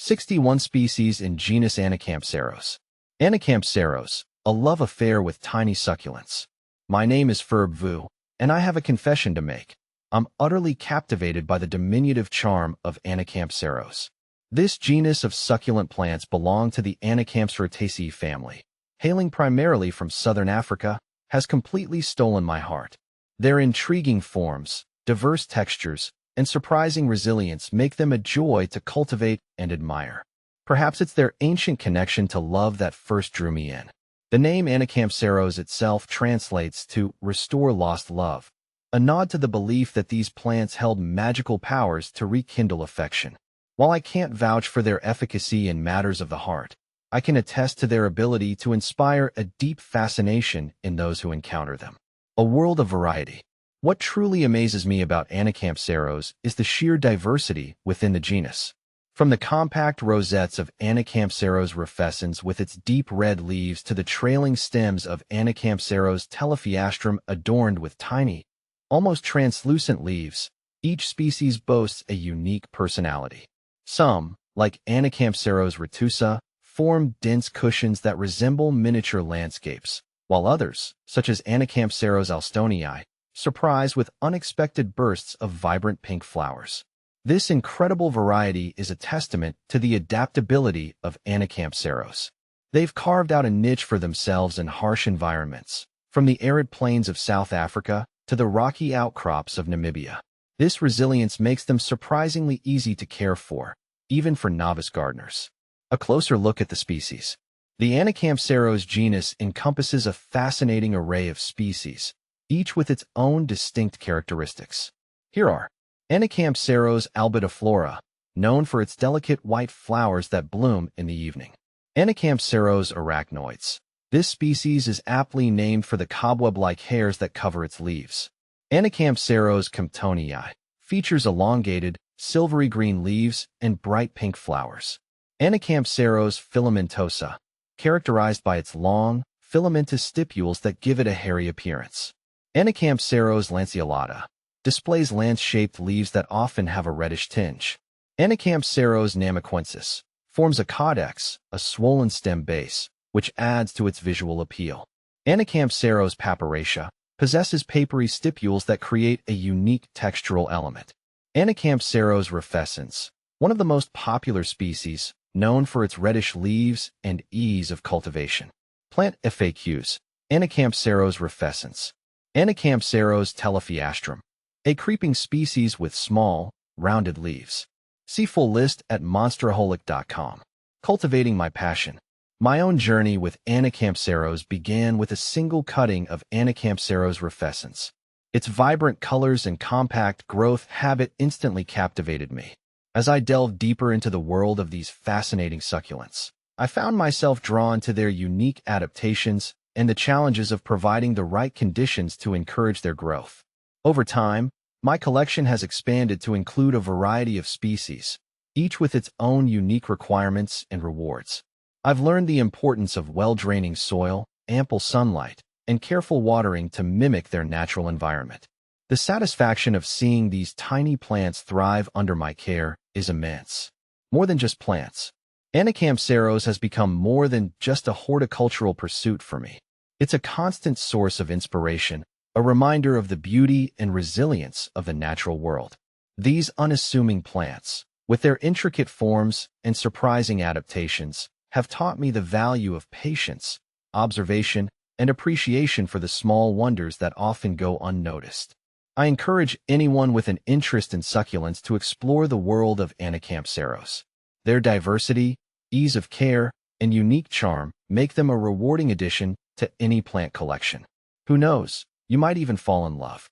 61 species in genus Anacampseros. Anacampseros, a love affair with tiny succulents. My name is Ferb Vu, and I have a confession to make. I'm utterly captivated by the diminutive charm of Anacampseros. This genus of succulent plants belong to the Anacampserotaceae family. Hailing primarily from southern Africa, has completely stolen my heart. Their intriguing forms, diverse textures, and surprising resilience make them a joy to cultivate and admire. Perhaps it's their ancient connection to love that first drew me in. The name Anacampseros itself translates to restore lost love, a nod to the belief that these plants held magical powers to rekindle affection. While I can't vouch for their efficacy in matters of the heart, I can attest to their ability to inspire a deep fascination in those who encounter them. A world of variety. What truly amazes me about Anacampseros is the sheer diversity within the genus. From the compact rosettes of Anacampseros rufescens with its deep red leaves to the trailing stems of Anacampseros telephiastrum adorned with tiny, almost translucent leaves, each species boasts a unique personality. Some, like Anacampseros retusa, form dense cushions that resemble miniature landscapes, while others, such as Anacampseros alstonii, surprise with unexpected bursts of vibrant pink flowers. This incredible variety is a testament to the adaptability of Anacampseros. They've carved out a niche for themselves in harsh environments, from the arid plains of South Africa to the rocky outcrops of Namibia. This resilience makes them surprisingly easy to care for, even for novice gardeners. A closer look at the species. The Anacampseros genus encompasses a fascinating array of species, each with its own distinct characteristics. Here are Anacampseros albitiflora, known for its delicate white flowers that bloom in the evening. Anacampseros arachnoides. This species is aptly named for the cobweb-like hairs that cover its leaves. Anacampseros comptonii features elongated, silvery green leaves and bright pink flowers. Anacampseros filamentosa, characterized by its long, filamentous stipules that give it a hairy appearance. Anacampseros lanceolata displays lance-shaped leaves that often have a reddish tinge. Anacampseros namaquensis forms a caudex, a swollen stem base, which adds to its visual appeal. Anacampseros papyracea possesses papery stipules that create a unique textural element. Anacampseros rufescens, one of the most popular species, known for its reddish leaves and ease of cultivation. Plant FAQs. Anacampseros rufescens. Anacampseros telephiastrum, a creeping species with small, rounded leaves. See full list at monsteraholic.com. Cultivating my passion. My own journey with Anacampseros began with a single cutting of Anacampseros rufescens. Its vibrant colors and compact growth habit instantly captivated me. As I delved deeper into the world of these fascinating succulents, I found myself drawn to their unique adaptations and the challenges of providing the right conditions to encourage their growth. Over time, my collection has expanded to include a variety of species, each with its own unique requirements and rewards. I've learned the importance of well-draining soil, ample sunlight, and careful watering to mimic their natural environment. The satisfaction of seeing these tiny plants thrive under my care is immense. More than just plants, Anacampseros has become more than just a horticultural pursuit for me. It's a constant source of inspiration, a reminder of the beauty and resilience of the natural world. These unassuming plants, with their intricate forms and surprising adaptations, have taught me the value of patience, observation, and appreciation for the small wonders that often go unnoticed. I encourage anyone with an interest in succulents to explore the world of Anacampseros. Their diversity, ease of care, and unique charm make them a rewarding addition to any plant collection. Who knows, you might even fall in love.